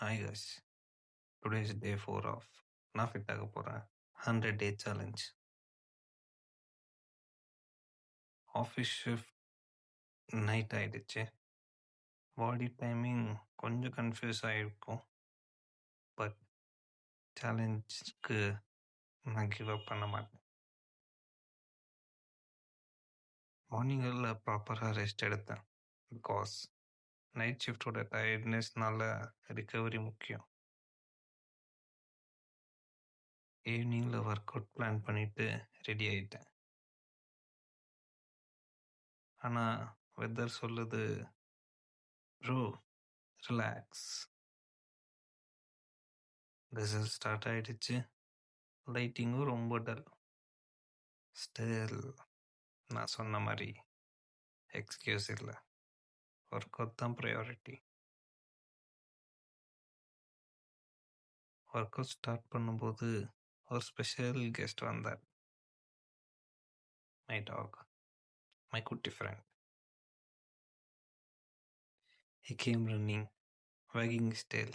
Hi guys, today is day 4 of நான் fit ஆக போகிறேன் 100 day challenge. Office shift night ஆயிடுச்சு. பாடி டைமிங் கொஞ்சம் கன்ஃபியூஸ் ஆகிருக்கும். பட் சேலஞ்சுக்கு நான் கிவ் அப் பண்ண மாட்டேன். மார்னிங்கில் ப்ராப்பராக ரெஸ்ட் எடுத்தேன். பிகாஸ் நைட் ஷிஃப்டோட டயர்ட்னஸ்னால ரிகவரி முக்கியம். ஈவினிங்கில் ஒர்க் அவுட் பிளான் பண்ணிவிட்டு ரெடி ஆகிட்டேன். ஆனால் வெதர் சொல்லுது ப்ரோ ரிலாக்ஸ். ரிசல்ட் ஸ்டார்ட் ஆகிடுச்சு. லைட்டிங்கும் ரொம்ப டல். ஸ்டில் நான் சொன்ன மாதிரி எக்ஸ்கியூஸ் இல்லை. ஒர்க் அவுட் தான் ப்ரையாரிட்டி. ஒர்க் அவுட் ஸ்டார்ட் பண்ணும்போது ஒரு ஸ்பெஷல் கெஸ்ட் வந்தார். மை டாக், மை குட்டி friend. He came running, wagging his tail,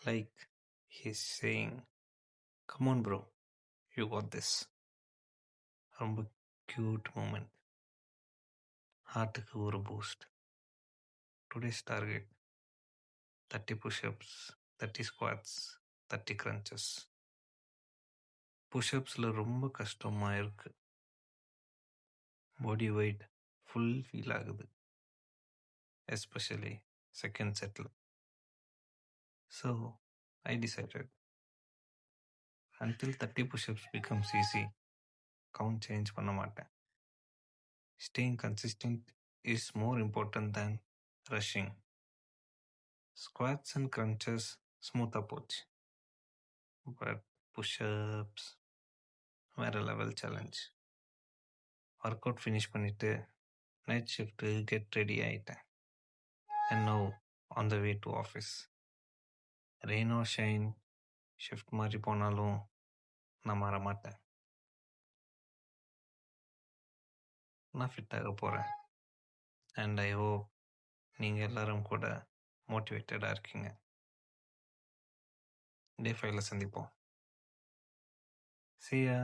like he's saying, "Come on, bro, you got this." ரொம்ப க்யூட் மூமெண்ட். ஹார்ட்டுக்கு ஒரு boost. Today's target 30 push-ups, 30 squads, 30 crunches. புஷ்அப்ஸில் ரொம்ப கஷ்டமாக இருக்கு. Body weight full feel ஆகுது, especially second settle. So I decided until 30 push-ups becomes easy, count change பண்ண மாட்டேன். Staying consistent is more important than rushing. Squats and crunches smooth போச்சு. But push-ups வேற level challenge. Workout finish பண்ணிவிட்டு night shift get ready ஆகிட்டேன். And no on the way to office. Rain or shine, shift மாதிரி போனாலும் நான் மாற மாட்டேன். நான் ஃபிட் ஆக போகிறேன். அண்ட் ஐ ஹோப் நீங்கள் எல்லாரும் கூட மோட்டிவேட்டடாக இருக்கீங்க. டே 5ல சந்திப்போம். See ya.